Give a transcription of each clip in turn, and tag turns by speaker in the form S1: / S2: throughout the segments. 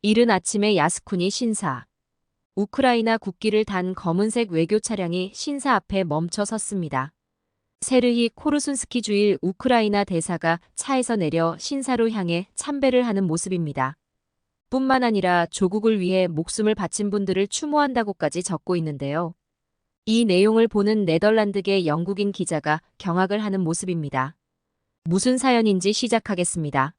S1: 이른 아침에 야스쿠니 신사. 우크라이나 국기를 단 검은색 외교 차량이 신사 앞에 멈춰 섰습니다. 세르히 코르순스키 주일 우크라이나 대사가 차에서 내려 신사로 향해 참배를 하는 모습입니다. 뿐만 아니라 조국을 위해 목숨을 바친 분들을 추모한다고까지 적고 있는데요. 이 내용을 보는 네덜란드계 영국인 기자가 경악을 하는 모습입니다. 무슨 사연인지 시작하겠습니다.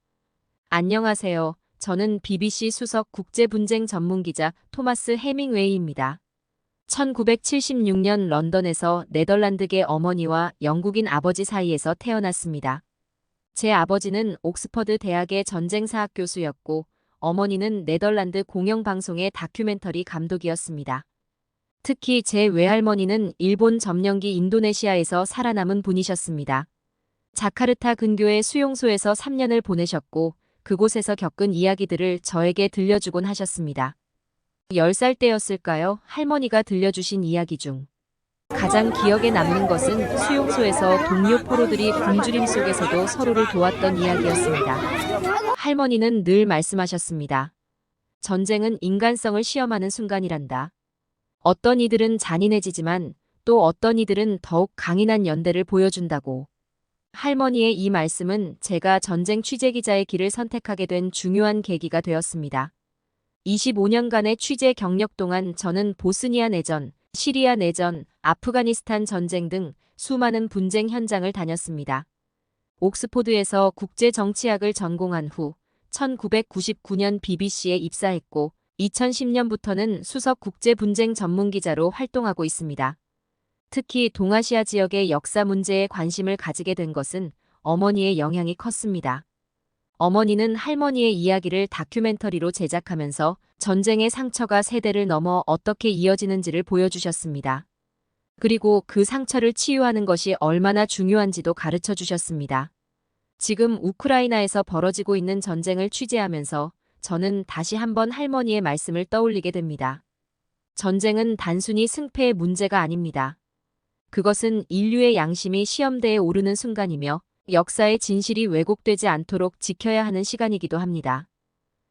S1: 안녕하세요. 저는 BBC 수석 국제분쟁 전문기자 토마스 해밍웨이입니다. 1976년 런던에서 네덜란드계 어머니와 영국인 아버지 사이에서 태어났습니다. 제 아버지는 옥스퍼드 대학의 전쟁사학 교수였고 어머니는 네덜란드 공영방송의 다큐멘터리 감독이었습니다. 특히 제 외할머니는 일본 점령기 인도네시아에서 살아남은 분이셨습니다. 자카르타 근교의 수용소에서 3년을 보내셨고 그곳에서 겪은 이야기들을 저에게 들려주곤 하셨습니다. 10살 때였을까요? 할머니가 들려주신 이야기 중 가장 기억에 남는 것은 수용소에서 동료 포로들이 굶주림 속에서도 서로를 도왔던 이야기였습니다. 할머니는 늘 말씀하셨습니다. 전쟁은 인간성을 시험하는 순간이란다. 어떤 이들은 잔인해지지만 또 어떤 이들은 더욱 강인한 연대를 보여준다고. 할머니의 이 말씀은 제가 전쟁 취재기자의 길을 선택하게 된 중요한 계기가 되었습니다. 25년간의 취재 경력 동안 저는 보스니아 내전, 시리아 내전, 아프가니스탄 전쟁 등 수많은 분쟁 현장을 다녔습니다. 옥스포드에서 국제정치학을 전공한 후 1999년 BBC에 입사했고 2010년부터는 수석 국제분쟁 전문기자로 활동하고 있습니다. 특히 동아시아 지역의 역사 문제에 관심을 가지게 된 것은 어머니의 영향이 컸습니다. 어머니는 할머니의 이야기를 다큐멘터리로 제작하면서 전쟁의 상처가 세대를 넘어 어떻게 이어지는지를 보여주셨습니다. 그리고 그 상처를 치유하는 것이 얼마나 중요한지도 가르쳐 주셨습니다. 지금 우크라이나에서 벌어지고 있는 전쟁을 취재하면서 저는 다시 한번 할머니의 말씀을 떠올리게 됩니다. 전쟁은 단순히 승패의 문제가 아닙니다. 그것은 인류의 양심이 시험대에 오르는 순간이며 역사의 진실이 왜곡되지 않도록 지켜야 하는 시간이기도 합니다.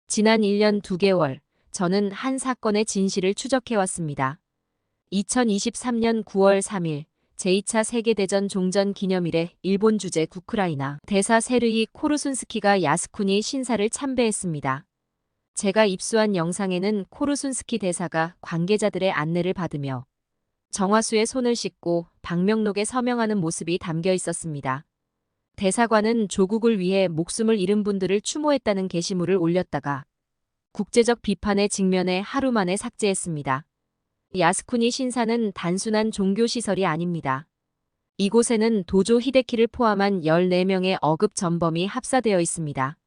S1: 지난 1년 2개월, 저는 한 사건의 진실을 추적해왔습니다. 2023년 9월 3일, 제2차 세계대전 종전 기념일에 일본 주재 우크라이나 대사 세르히 코르순스키가 야스쿠니 신사를 참배했습니다. 제가 입수한 영상에는 코르순스키 대사가 관계자들의 안내를 받으며 정화수에 손을 씻고 방명록에 서명하는 모습이 담겨 있었습니다. 대사관은 조국을 위해 목숨을 잃은 분들을 추모했다는 게시물을 올렸다가 국제적 비판에 직면해 하루 만에 삭제했습니다. 야스쿠니 신사는 단순한 종교시설이 아닙니다. 이곳에는 도조 히데키를 포함한 14명의 어급 전범이 합사되어 있습니다.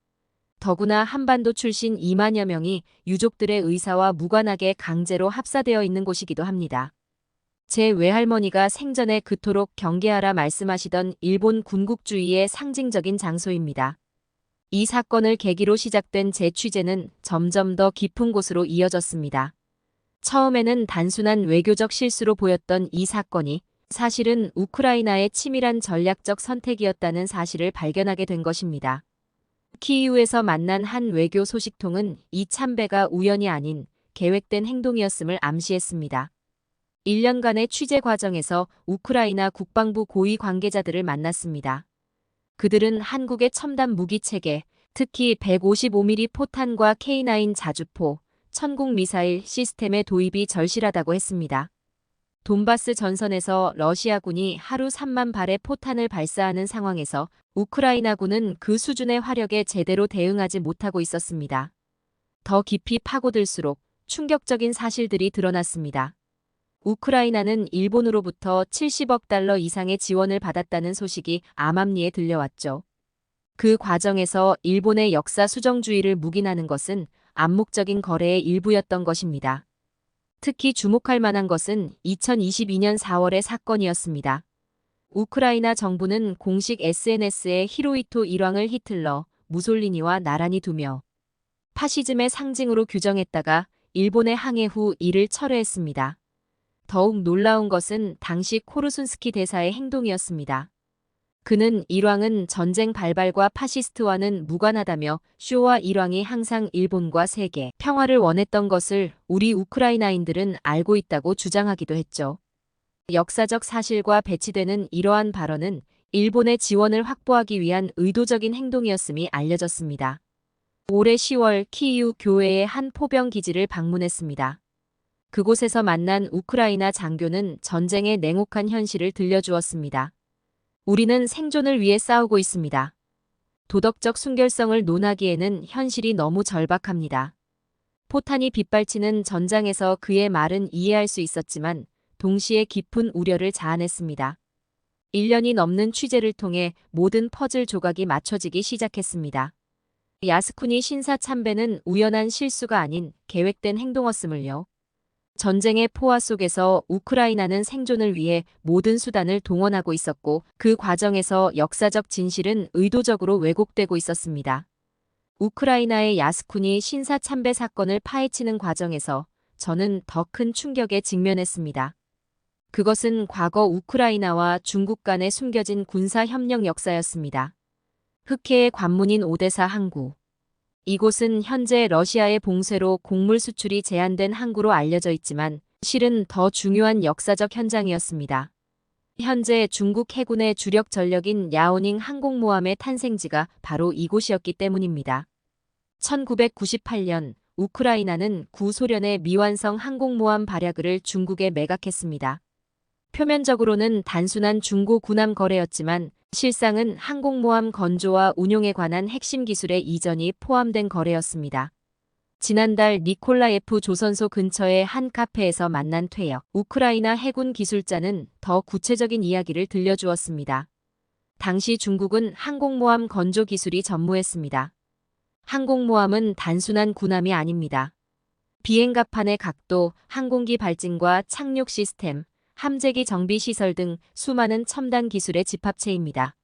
S1: 더구나 한반도 출신 2만여 명이 유족들의 의사와 무관하게 강제로 합사되어 있는 곳이기도 합니다. 제 외할머니가 생전에 그토록 경계하라 말씀하시던 일본 군국주의의 상징적인 장소입니다. 이 사건을 계기로 시작된 제 취재는 점점 더 깊은 곳으로 이어졌습니다. 처음에는 단순한 외교적 실수로 보였던 이 사건이 사실은 우크라이나의 치밀한 전략적 선택이었다는 사실을 발견하게 된 것입니다. 키이우에서 만난 한 외교 소식통은 이 참배가 우연이 아닌 계획된 행동이었음을 암시했습니다. 1년간의 취재 과정에서 우크라이나 국방부 고위 관계자들을 만났습니다. 그들은 한국의 첨단 무기 체계, 특히 155mm 포탄과 K9 자주포, 천국 미사일 시스템의 도입이 절실하다고 했습니다. 돈바스 전선에서 러시아군이 하루 3만 발의 포탄을 발사하는 상황에서 우크라이나군은 그 수준의 화력에 제대로 대응하지 못하고 있었습니다. 더 깊이 파고들수록 충격적인 사실들이 드러났습니다. 우크라이나는 일본으로부터 70억 달러 이상의 지원을 받았다는 소식이 암암리에 들려왔죠. 그 과정에서 일본의 역사 수정주의를 묵인하는 것은 암묵적인 거래의 일부였던 것입니다. 특히 주목할 만한 것은 2022년 4월의 사건이었습니다. 우크라이나 정부는 공식 SNS에 히로히토 일왕을 히틀러, 무솔리니와 나란히 두며 파시즘의 상징으로 규정했다가 일본의 항해 후 이를 그는 일왕은 전쟁 발발과 파시스트와는 무관하다며 쇼와 일왕이 항상 일본과 세계 평화를 원했던 것을 우리 우크라이나인들은 알고 있다고 주장하기도 했죠. 역사적 사실과 배치되는 이러한 발언은 일본의 지원을 확보하기 위한 의도적인 행동이었음이 알려졌습니다. 올해 10월 키이우 교회의 한 포병 기지를 방문했습니다. 그곳에서 만난 우크라이나 장교는 전쟁의 냉혹한 현실을 들려주었습니다. 우리는 생존을 위해 싸우고 있습니다. 도덕적 순결성을 논하기에는 현실이 너무 절박합니다. 포탄이 빗발치는 전장에서 그의 말은 이해할 수 있었지만 동시에 깊은 우려를 자아냈습니다. 1년이 넘는 취재를 통해 모든 퍼즐 조각이 맞춰지기 시작했습니다. 야스쿠니 신사 참배는 우연한 실수가 아닌 계획된 행동이었음을요. 전쟁의 포화 속에서 우크라이나는 생존을 위해 모든 수단을 동원하고 있었고 그 과정에서 역사적 진실은 의도적으로 왜곡되고 있었습니다. 우크라이나의 야스쿠니 신사 참배 사건을 파헤치는 과정에서 저는 더 큰 충격에 직면했습니다. 그것은 과거 우크라이나와 중국 간에 숨겨진 군사 협력 역사였습니다. 흑해의 관문인 오데사 항구. 이곳은 현재 러시아의 봉쇄로 곡물 수출이 제한된 항구로 알려져 있지만 실은 더 중요한 역사적 현장이었습니다. 현재 중국 해군의 주력 전력인 야오닝 항공모함의 탄생지가 바로 이곳이었기 때문입니다. 1998년 우크라이나는 구소련의 미완성 항공모함 발야그를 중국에 매각했습니다. 표면적으로는 단순한 중고 군함 거래였지만 실상은 항공모함 건조와 운용에 관한 핵심 기술의 이전이 포함된 거래였습니다. 지난달 니콜라예프 조선소 근처의 한 카페에서 만난 퇴역 우크라이나 해군 기술자는 더 구체적인 이야기를 들려주었습니다. 당시 중국은 항공모함 건조 기술이 전무했습니다. 항공모함은 단순한 군함이 아닙니다. 비행갑판의 각도, 항공기 발진과 착륙 시스템, 함재기 정비 시설 등 수많은 첨단 기술의 집합체입니다.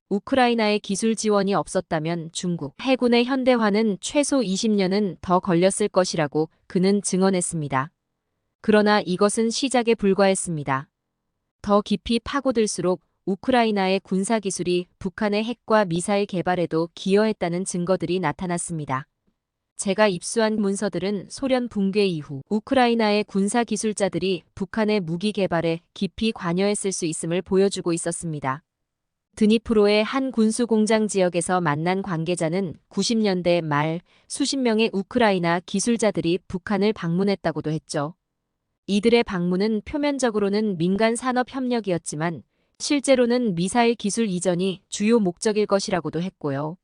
S1: 우크라이나의 기술 지원이 없었다면 중국 해군의 현대화는 최소 20년은 더 걸렸을 것이라고 그는 증언했습니다. 그러나 이것은 시작에 불과했습니다. 더 깊이 파고들수록 우크라이나의 군사기술이 북한의 핵과 미사일 개발에도 기여했다는 증거들이 나타났습니다. 제가 입수한 문서들은 소련 붕괴 이후 우크라이나의 군사기술자들이 북한의 무기 개발에 깊이 관여했을 수 있음을 보여주고 있었습니다. 드니프로의 한 군수공장 지역에서 만난 관계자는 90년대 말 수십 명의 우크라이나 기술자들이 북한을 방문했다고도 했죠. 이들의 방문은 표면적으로는 민간 산업 협력이었지만 실제로는 미사일 기술 이전이 주요 목적일 것이라고도 했고요.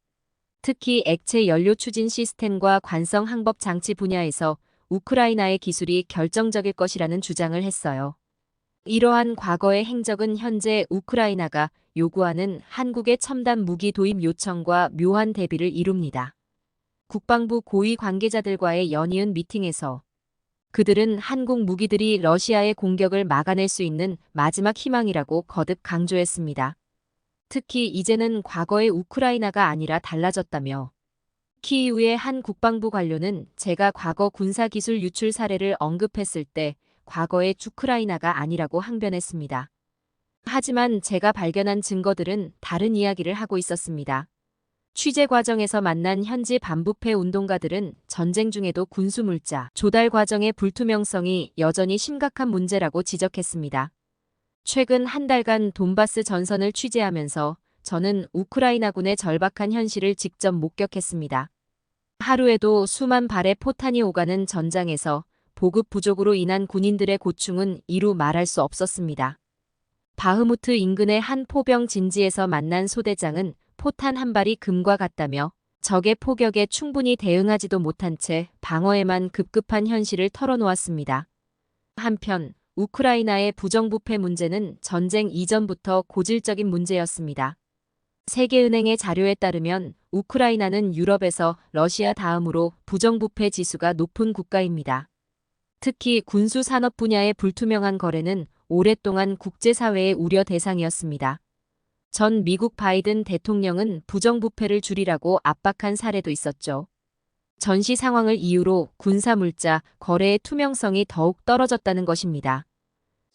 S1: 특히 액체 연료 추진 시스템과 관성 항법 장치 분야에서 우크라이나의 기술이 결정적일 것이라는 주장을 했어요. 이러한 과거의 행적은 현재 우크라이나가 요구하는 한국의 첨단 무기 도입 요청과 묘한 대비를 이룹니다. 국방부 고위 관계자들과의 연이은 미팅에서 그들은 한국 무기들이 러시아의 공격을 막아낼 수 있는 마지막 희망이라고 거듭 강조했습니다. 특히 이제는 과거의 우크라이나가 아니라 달라졌다며 키이우의 한 국방부 관료는 제가 과거 군사기술 유출 사례를 언급했을 때 과거의 우크라이나가 아니라고 항변했습니다. 하지만 제가 발견한 증거들은 다른 이야기를 하고 있었습니다. 취재 과정에서 만난 현지 반부패 운동가들은 전쟁 중에도 군수물자 조달 과정의 불투명성이 여전히 심각한 문제라고 지적했습니다. 최근 한 달간 돈바스 전선을 취재하면서 저는 우크라이나군의 절박한 현실을 직접 목격했습니다. 하루에도 수만 발의 포탄이 오가는 전장에서 보급 부족으로 인한 군인들의 고충은 이루 말할 수 없었습니다. 바흐무트 인근의 한 포병 진지에서 만난 소대장은 포탄 한 발이 금과 같다며 적의 포격에 충분히 대응하지도 못한 채 방어에만 급급한 현실을 털어놓았습니다. 한편 우크라이나의 부정부패 문제는 전쟁 이전부터 고질적인 문제였습니다. 세계은행의 자료에 따르면 우크라이나는 유럽에서 러시아 다음으로 부정부패 지수가 높은 국가입니다. 특히 군수산업 분야의 불투명한 거래는 오랫동안 국제사회의 우려 대상이었습니다. 전 미국 바이든 대통령은 부정부패를 줄이라고 압박한 사례도 있었죠. 전시 상황을 이유로 군사물자 거래의 투명성이 더욱 떨어졌다는 것입니다.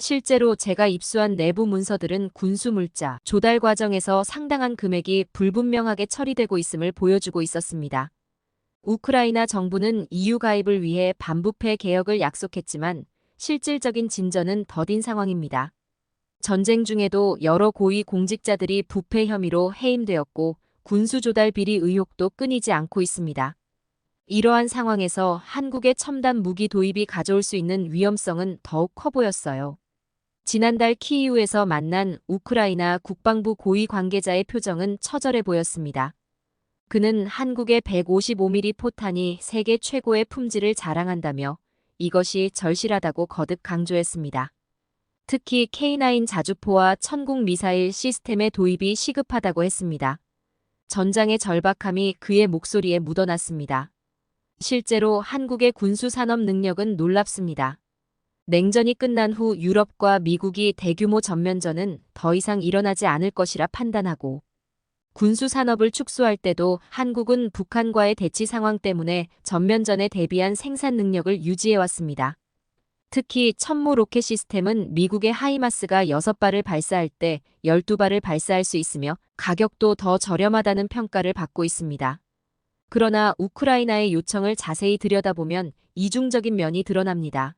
S1: 실제로 제가 입수한 내부 문서들은 군수 물자 조달 과정에서 상당한 금액이 불분명하게 처리되고 있음을 보여주고 있었습니다. 우크라이나 정부는 EU 가입을 위해 반부패 개혁을 약속했지만 실질적인 진전은 더딘 상황입니다. 전쟁 중에도 여러 고위 공직자들이 부패 혐의로 해임되었고 군수 조달 비리 의혹도 끊이지 않고 있습니다. 이러한 상황에서 한국의 첨단 무기 도입이 가져올 수 있는 위험성은 더욱 커 보였어요. 지난달 키이우에서 만난 우크라이나 국방부 고위 관계자의 표정은 처절해 보였습니다. 그는 한국의 155mm 포탄이 세계 최고의 품질을 자랑한다며 이것이 절실하다고 거듭 강조했습니다. 특히 K9 자주포와 천궁 미사일 시스템의 도입이 시급하다고 했습니다. 전장의 절박함이 그의 목소리에 묻어났습니다. 실제로 한국의 군수산업 능력은 놀랍습니다. 냉전이 끝난 후 유럽과 미국이 대규모 전면전은 더 이상 일어나지 않을 것이라 판단하고 군수산업을 축소할 때도 한국은 북한과의 대치 상황 때문에 전면전에 대비한 생산 능력을 유지해왔습니다. 특히 천무 로켓 시스템은 미국의 하이마스가 6발을 발사할 때 12발을 발사할 수 있으며 가격도 더 저렴하다는 평가를 받고 있습니다. 그러나 우크라이나의 요청을 자세히 들여다보면 이중적인 면이 드러납니다.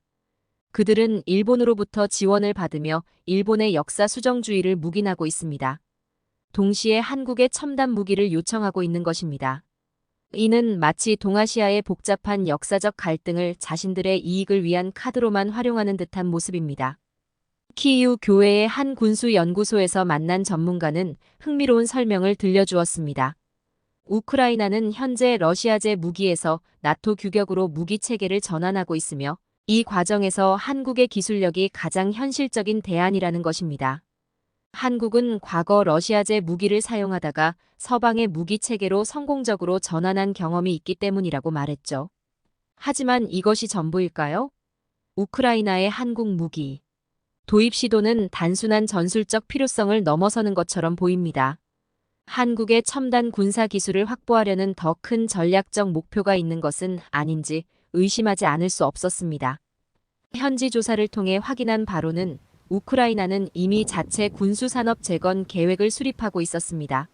S1: 그들은 일본으로부터 지원을 받으며 일본의 역사 수정주의를 묵인하고 있습니다. 동시에 한국의 첨단 무기를 요청하고 있는 것입니다. 이는 마치 동아시아의 복잡한 역사적 갈등을 자신들의 이익을 위한 카드로만 활용하는 듯한 모습입니다. 키이우 교회의 한 군수 연구소에서 만난 전문가는 흥미로운 설명을 들려주었습니다. 우크라이나는 현재 러시아제 무기에서 나토 규격으로 무기 체계를 전환하고 있으며 이 과정에서 한국의 기술력이 가장 현실적인 대안이라는 것입니다. 한국은 과거 러시아제 무기를 사용하다가 서방의 무기 체계로 성공적으로 전환한 경험이 있기 때문이라고 말했죠. 하지만 이것이 전부일까요? 우크라이나의 한국 무기 도입 시도는 단순한 전술적 필요성을 넘어서는 것처럼 보입니다. 한국의 첨단 군사 기술을 확보하려는 더 큰 전략적 목표가 있는 것은 아닌지 의심하지 않을 수 없었습니다. 현지 조사를 통해 확인한 바로는 우크라이나는 이미 자체 군수산업 재건 계획을 수립하고 있었습니다.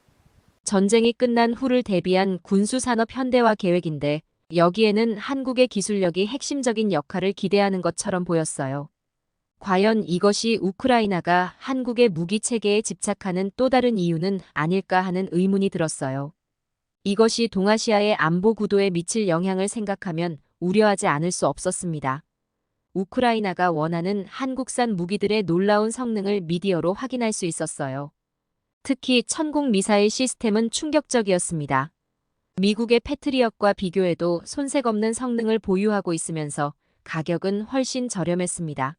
S1: 전쟁이 끝난 후를 대비한 군수산업 현대화 계획인데 여기에는 한국의 기술력이 핵심적인 역할을 기대하는 것처럼 보였어요. 과연 이것이 우크라이나가 한국의 무기 체계에 집착하는 또 다른 이유는 아닐까 하는 의문이 들었어요. 이것이 동아시아의 안보 구도에 미칠 영향을 생각하면 우려하지 않을 수 없었습니다. 우크라이나가 원하는 한국산 무기들의 놀라운 성능을 미디어로 확인할 수 있었어요. 특히 천궁 미사일 시스템은 충격적이었습니다. 미국의 패트리엇과 비교해도 손색 없는 성능을 보유하고 있으면서 가격은 훨씬 저렴했습니다.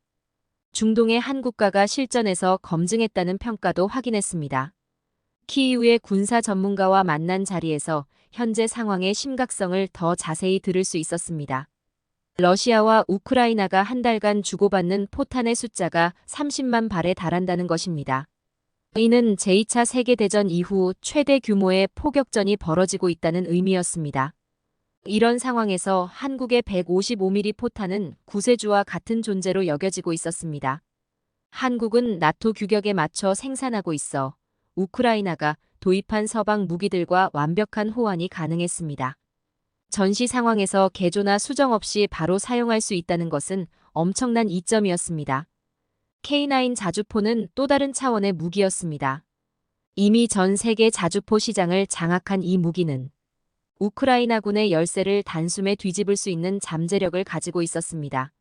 S1: 중동의 한 국가가 실전에서 검증했다는 평가도 확인했습니다. 키이우의 군사 전문가와 만난 자리에서 현재 상황의 심각성을 더 자세히 들을 수 있었습니다. 러시아와 우크라이나가 한 달간 주고받는 포탄의 숫자가 30만 발에 달한다는 것입니다. 이는 제2차 세계대전 이후 최대 규모의 포격전이 벌어지고 있다는 의미였습니다. 이런 상황에서 한국의 155mm 포탄은 구세주와 같은 존재로 여겨지고 있었습니다. 한국은 나토 규격에 맞춰 생산하고 있어 우크라이나가 도입한 서방 무기들과 완벽한 호환이 가능했습니다. 전시 상황에서 개조나 수정 없이 바로 사용할 수 있다는 것은 엄청난 이점이었습니다. K9 자주포는 또 다른 차원의 무기였습니다. 이미 전 세계 자주포 시장을 장악한 이 무기는 우크라이나군의 열세를 단숨에 뒤집을 수 있는 잠재력을 가지고 있었습니다.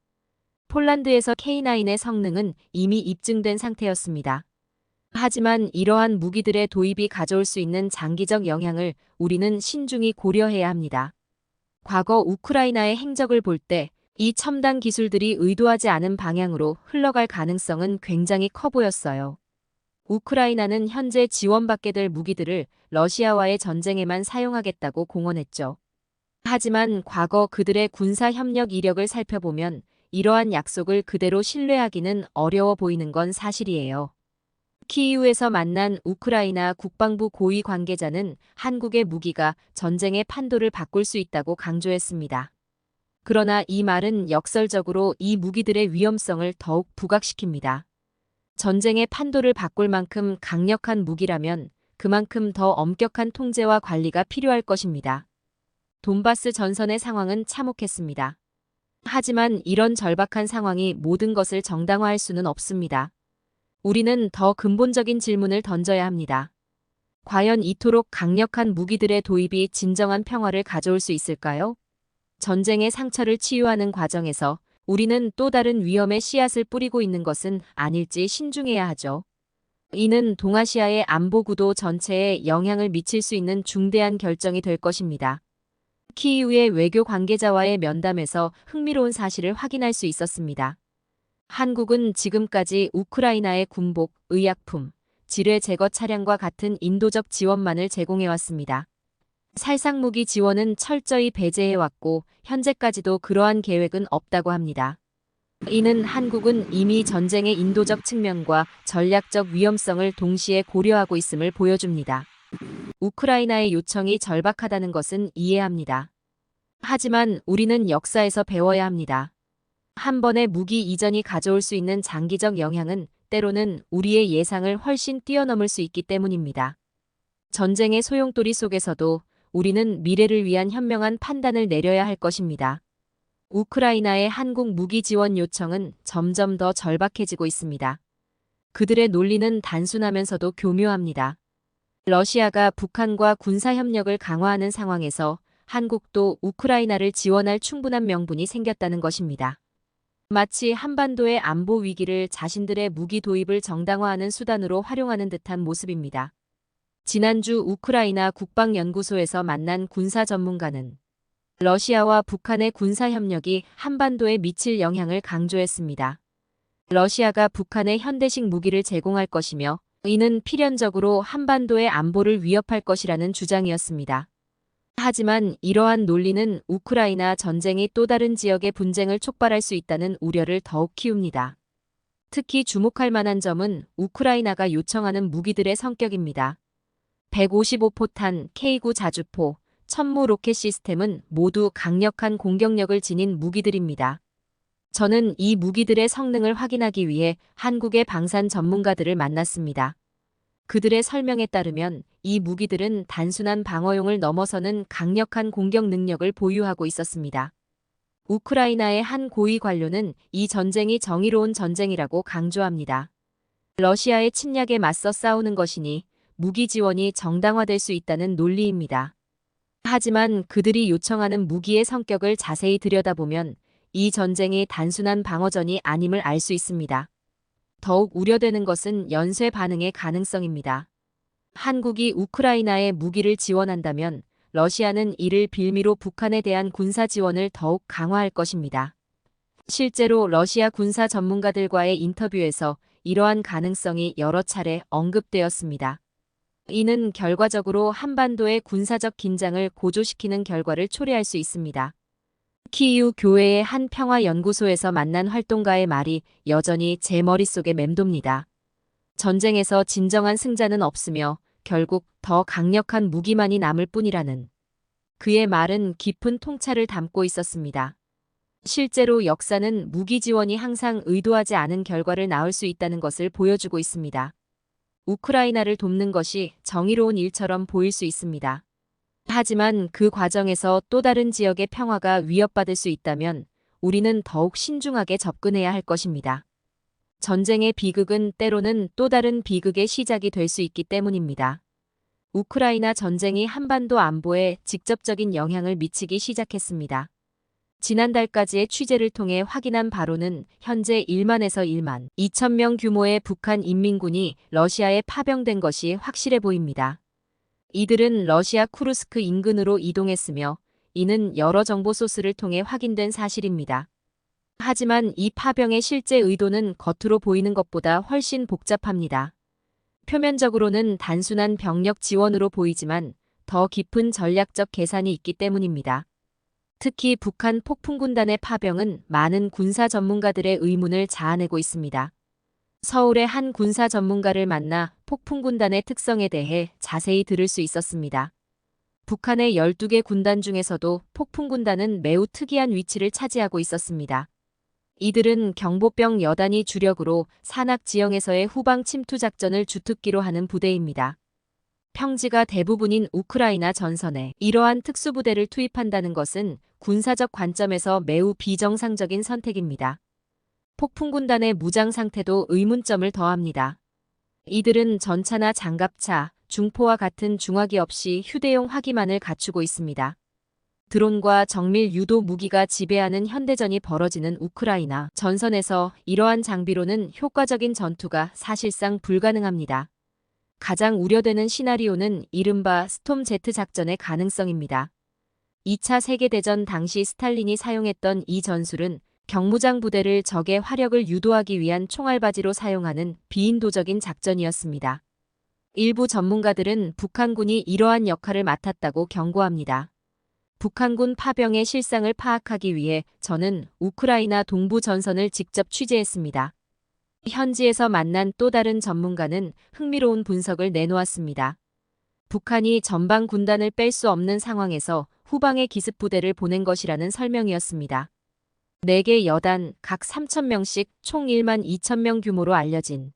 S1: 폴란드에서 K9의 성능은 이미 입증된 상태였습니다. 하지만 이러한 무기들의 도입이 가져올 수 있는 장기적 영향을 우리는 신중히 고려해야 합니다. 과거 우크라이나의 행적을 볼 때 이 첨단 기술들이 의도하지 않은 방향으로 흘러갈 가능성은 굉장히 커 보였어요. 우크라이나는 현재 지원받게 될 무기들을 러시아와의 전쟁에만 사용하겠다고 공언했죠. 하지만 과거 그들의 군사 협력 이력을 살펴보면 이러한 약속을 그대로 신뢰하기는 어려워 보이는 건 사실이에요. 키이우에서 만난 우크라이나 국방부 고위 관계자는 한국의 무기가 전쟁의 판도를 바꿀 수 있다고 강조했습니다. 그러나 이 말은 역설적으로 이 무기들의 위험성을 더욱 부각시킵니다. 전쟁의 판도를 바꿀 만큼 강력한 무기라면 그만큼 더 엄격한 통제와 관리가 필요할 것입니다. 돈바스 전선의 상황은 참혹했습니다. 하지만 이런 절박한 상황이 모든 것을 정당화할 수는 없습니다. 우리는 더 근본적인 질문을 던져야 합니다. 과연 이토록 강력한 무기들의 도입이 진정한 평화를 가져올 수 있을까요? 전쟁의 상처를 치유하는 과정에서 우리는 또 다른 위험의 씨앗을 뿌리고 있는 것은 아닐지 신중해야 하죠. 이는 동아시아의 안보 구도 전체에 영향을 미칠 수 있는 중대한 결정이 될 것입니다. 키이우의 외교 관계자와의 면담에서 흥미로운 사실을 확인할 수 있었습니다. 한국은 지금까지 우크라이나의 군복, 의약품, 지뢰 제거 차량과 같은 인도적 지원만을 제공해왔습니다. 살상무기 지원은 철저히 배제해왔고 현재까지도 그러한 계획은 없다고 합니다. 이는 한국은 이미 전쟁의 인도적 측면과 전략적 위험성을 동시에 고려하고 있음을 보여줍니다. 우크라이나의 요청이 절박하다는 것은 이해합니다. 하지만 우리는 역사에서 배워야 합니다. 한 번의 무기 이전이 가져올 수 있는 장기적 영향은 때로는 우리의 예상을 훨씬 뛰어넘을 수 있기 때문입니다. 전쟁의 소용돌이 속에서도 우리는 미래를 위한 현명한 판단을 내려야 할 것입니다. 우크라이나의 한국 무기 지원 요청은 점점 더 절박해지고 있습니다. 그들의 논리는 단순하면서도 교묘합니다. 러시아가 북한과 군사협력을 강화하는 상황에서 한국도 우크라이나를 지원할 충분한 명분이 생겼다는 것입니다. 마치 한반도의 안보 위기를 자신들의 무기 도입을 정당화하는 수단으로 활용하는 듯한 모습입니다. 지난주 우크라이나 국방연구소에서 만난 군사 전문가는 러시아와 북한의 군사협력이 한반도에 미칠 영향을 강조했습니다. 러시아가 북한에 현대식 무기를 제공할 것이며 이는 필연적으로 한반도의 안보를 위협할 것이라는 주장이었습니다. 하지만 이러한 논리는 우크라이나 전쟁이 또 다른 지역의 분쟁을 촉발할 수 있다는 우려를 더욱 키웁니다. 특히 주목할 만한 점은 우크라이나가 요청하는 무기들의 성격입니다. 155포탄, K9 자주포, 천무 로켓 시스템은 모두 강력한 공격력을 지닌 무기들입니다. 저는 이 무기들의 성능을 확인하기 위해 한국의 방산 전문가들을 만났습니다. 그들의 설명에 따르면 이 무기들은 단순한 방어용을 넘어서는 강력한 공격 능력을 보유하고 있었습니다. 우크라이나의 한 고위 관료는 이 전쟁이 정의로운 전쟁이라고 강조합니다. 러시아의 침략에 맞서 싸우는 것이니 무기 지원이 정당화될 수 있다는 논리입니다. 하지만 그들이 요청하는 무기의 성격을 자세히 들여다보면 이 전쟁이 단순한 방어전이 아님을 알 수 있습니다. 더욱 우려되는 것은 연쇄 반응의 가능성입니다. 한국이 우크라이나에 무기를 지원한다면 러시아는 이를 빌미로 북한에 대한 군사 지원을 더욱 강화할 것입니다. 실제로 러시아 군사 전문가들과의 인터뷰에서 이러한 가능성이 여러 차례 언급되었습니다. 이는 결과적으로 한반도의 군사적 긴장을 고조시키는 결과를 초래할 수 있습니다. 키이우 교회의 한 평화연구소에서 만난 활동가의 말이 여전히 제 머릿속에 맴돕니다. 전쟁에서 진정한 승자는 없으며 결국 더 강력한 무기만이 남을 뿐이라는 그의 말은 깊은 통찰을 담고 있었습니다. 실제로 역사는 무기 지원이 항상 의도하지 않은 결과를 낳을 수 있다는 것을 보여주고 있습니다. 우크라이나를 돕는 것이 정의로운 일처럼 보일 수 있습니다. 하지만 그 과정에서 또 다른 지역의 평화가 위협받을 수 있다면 우리는 더욱 신중하게 접근해야 할 것입니다. 전쟁의 비극은 때로는 또 다른 비극의 시작이 될 수 있기 때문입니다. 우크라이나 전쟁이 한반도 안보에 직접적인 영향을 미치기 시작했습니다. 지난달까지의 취재를 통해 확인한 바로는 현재 1만에서 1만 2천 명 규모의 북한 인민군이 러시아에 파병된 것이 확실해 보입니다. 이들은 러시아 쿠르스크 인근으로 이동했으며 이는 여러 정보 소스를 통해 확인된 사실입니다. 하지만 이 파병의 실제 의도는 겉으로 보이는 것보다 훨씬 복잡합니다. 표면적으로는 단순한 병력 지원으로 보이지만 더 깊은 전략적 계산이 있기 때문입니다. 특히 북한 폭풍군단의 파병은 많은 군사 전문가들의 의문을 자아내고 있습니다. 서울의 한 군사 전문가를 만나 폭풍군단의 특성에 대해 자세히 들을 수 있었습니다. 북한의 12개 군단 중에서도 폭풍군단은 매우 특이한 위치를 차지하고 있었습니다. 이들은 경보병 여단이 주력으로 산악 지형에서의 후방 침투 작전을 주특기로 하는 부대입니다. 평지가 대부분인 우크라이나 전선에 이러한 특수부대를 투입한다는 것은 군사적 관점에서 매우 비정상적인 선택입니다. 폭풍군단의 무장 상태도 의문점을 더합니다. 이들은 전차나 장갑차, 중포와 같은 중화기 없이 휴대용 화기만을 갖추고 있습니다. 드론과 정밀 유도 무기가 지배하는 현대전이 벌어지는 우크라이나 전선에서 이러한 장비로는 효과적인 전투가 사실상 불가능합니다. 가장 우려되는 시나리오는 이른바 스톰 Z 작전의 가능성입니다. 2차 세계대전 당시 스탈린이 사용했던 이 전술은 경무장 부대를 적의 화력을 유도하기 위한 총알바지로 사용하는 비인도적인 작전이었습니다. 일부 전문가들은 북한군이 이러한 역할을 맡았다고 경고합니다. 북한군 파병의 실상을 파악하기 위해 저는 우크라이나 동부 전선을 직접 취재했습니다. 현지에서 만난 또 다른 전문가는 흥미로운 분석을 내놓았습니다. 북한이 전방 군단을 뺄 수 없는 상황에서 후방의 기습부대를 보낸 것이라는 설명이었습니다. 4개 여단 각 3,000명씩 총 1만 2,000명 규모로 알려진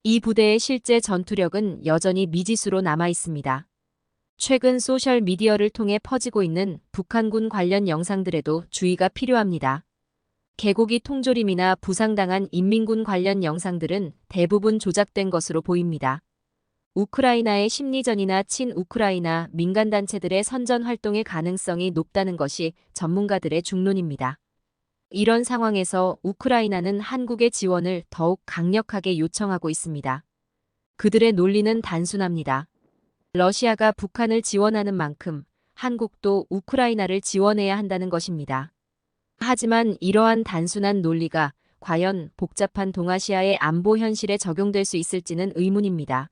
S1: 이 부대의 실제 전투력은 여전히 미지수로 남아 있습니다. 최근 소셜미디어를 통해 퍼지고 있는 북한군 관련 영상들에도 주의가 필요합니다. 개고기 통조림이나 부상당한 인민군 관련 영상들은 대부분 조작된 것으로 보입니다. 우크라이나의 심리전이나 친우크라이나 민간단체들의 선전 활동의 가능성이 높다는 것이 전문가들의 중론입니다. 이런 상황에서 우크라이나는 한국의 지원을 더욱 강력하게 요청하고 있습니다. 그들의 논리는 단순합니다. 러시아가 북한을 지원하는 만큼 한국도 우크라이나를 지원해야 한다는 것입니다. 하지만 이러한 단순한 논리가 과연 복잡한 동아시아의 안보 현실에 적용될 수 있을지는 의문입니다.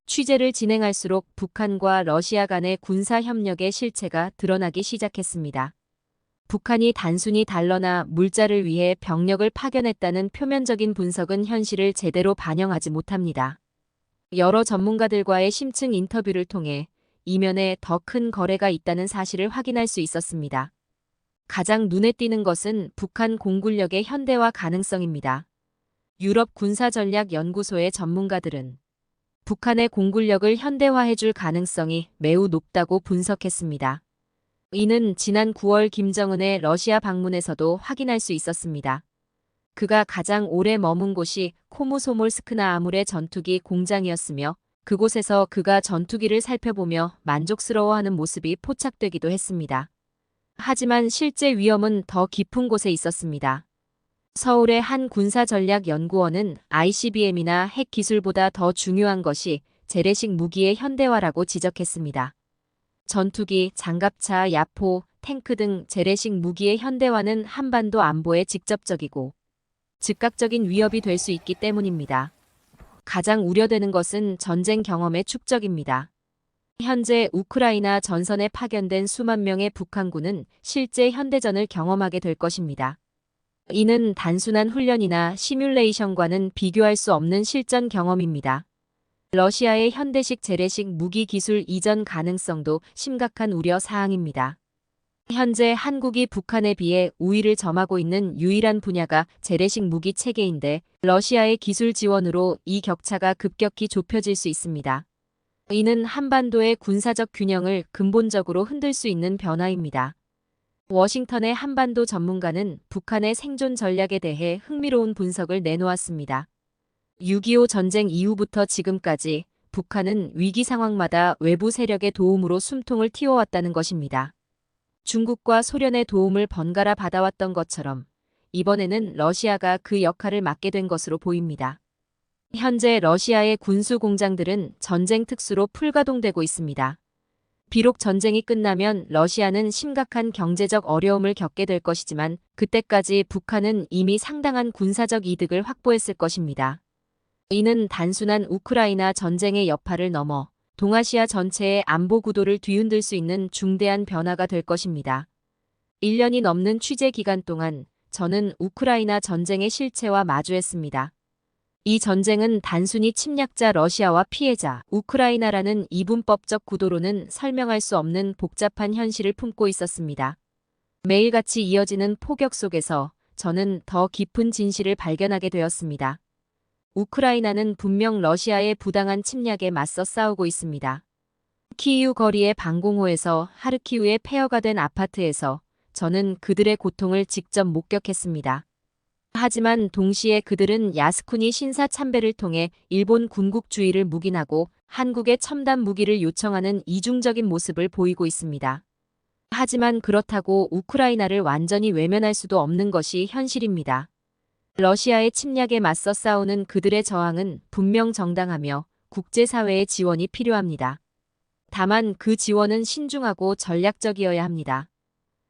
S1: 취재를 진행할수록 북한과 러시아 간의 군사 협력의 실체가 드러나기 시작했습니다. 북한이 단순히 달러나 물자를 위해 병력을 파견했다는 표면적인 분석은 현실을 제대로 반영하지 못합니다. 여러 전문가들과의 심층 인터뷰를 통해 이면에 더 큰 거래가 있다는 사실을 확인할 수 있었습니다. 가장 눈에 띄는 것은 북한 공군력의 현대화 가능성입니다. 유럽 군사전략연구소의 전문가들은 북한의 공군력을 현대화해줄 가능성이 매우 높다고 분석했습니다. 이는 지난 9월 김정은의 러시아 방문에서도 확인할 수 있었습니다. 그가 가장 오래 머문 곳이 코무소몰스크나 아물의 전투기 공장이었으며 그곳에서 그가 전투기를 살펴보며 만족스러워하는 모습이 포착되기도 했습니다. 하지만 실제 위험은 더 깊은 곳에 있었습니다. 서울의 한 군사전략연구원은 ICBM이나 핵 기술보다 더 중요한 것이 재래식 무기의 현대화라고 지적했습니다. 전투기, 장갑차, 야포, 탱크 등 재래식 무기의 현대화는 한반도 안보에 직접적이고 즉각적인 위협이 될 수 있기 때문입니다. 가장 우려되는 것은 전쟁 경험의 축적입니다. 현재 우크라이나 전선에 파견된 수만 명의 북한군은 실제 현대전을 경험하게 될 것입니다. 이는 단순한 훈련이나 시뮬레이션과는 비교할 수 없는 실전 경험입니다. 러시아의 현대식 재래식 무기 기술 이전 가능성도 심각한 우려 사항입니다. 현재 한국이 북한에 비해 우위를 점하고 있는 유일한 분야가 재래식 무기 체계인데 러시아의 기술 지원으로 이 격차가 급격히 좁혀질 수 있습니다. 이는 한반도의 군사적 균형을 근본적으로 흔들 수 있는 변화입니다. 워싱턴의 한반도 전문가는 북한의 생존 전략에 대해 흥미로운 분석을 내놓았습니다. 6.25 전쟁 이후부터 지금까지 북한은 위기 상황마다 외부 세력의 도움으로 숨통을 틔워왔다는 것입니다. 중국과 소련의 도움을 번갈아 받아왔던 것처럼 이번에는 러시아가 그 역할을 맡게 된 것으로 보입니다. 현재 러시아의 군수 공장들은 전쟁 특수로 풀가동되고 있습니다. 비록 전쟁이 끝나면 러시아는 심각한 경제적 어려움을 겪게 될 것이지만 그때까지 북한은 이미 상당한 군사적 이득을 확보했을 것입니다. 이는 단순한 우크라이나 전쟁의 여파를 넘어 동아시아 전체의 안보 구도를 뒤흔들 수 있는 중대한 변화가 될 것입니다. 1년이 넘는 취재 기간 동안 저는 우크라이나 전쟁의 실체와 마주했습니다. 이 전쟁은 단순히 침략자 러시아와 피해자 우크라이나라는 이분법적 구도로는 설명할 수 없는 복잡한 현실을 품고 있었습니다. 매일같이 이어지는 포격 속에서 저는 더 깊은 진실을 발견하게 되었습니다. 우크라이나는 분명 러시아의 부당한 침략에 맞서 싸우고 있습니다. 키이우 거리의 방공호에서 하르키우의 폐허가 된 아파트에서 저는 그들의 고통을 직접 목격했습니다. 하지만 동시에 그들은 야스쿠니 신사 참배를 통해 일본 군국주의를 묵인하고 한국의 첨단 무기를 요청하는 이중적인 모습을 보이고 있습니다. 하지만 그렇다고 우크라이나를 완전히 외면할 수도 없는 것이 현실입니다. 러시아의 침략에 맞서 싸우는 그들의 저항은 분명 정당하며 국제사회의 지원이 필요합니다. 다만 그 지원은 신중하고 전략적이어야 합니다.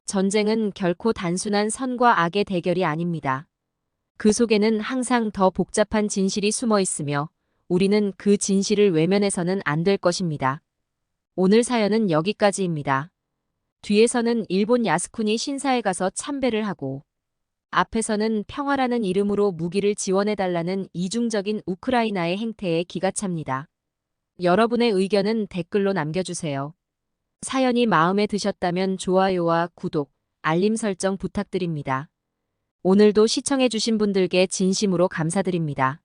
S1: 전쟁은 결코 단순한 선과 악의 대결이 아닙니다. 그 속에는 항상 더 복잡한 진실이 숨어 있으며 우리는 그 진실을 외면해서는 안 될 것입니다. 오늘 사연은 여기까지입니다. 뒤에서는 일본 야스쿠니 신사에 가서 참배를 하고 앞에서는 평화라는 이름으로 무기를 지원해달라는 이중적인 우크라이나의 행태에 기가 찹니다. 여러분의 의견은 댓글로 남겨주세요. 사연이 마음에 드셨다면 좋아요와 구독, 알림 설정 부탁드립니다. 오늘도 시청해주신 분들께 진심으로 감사드립니다.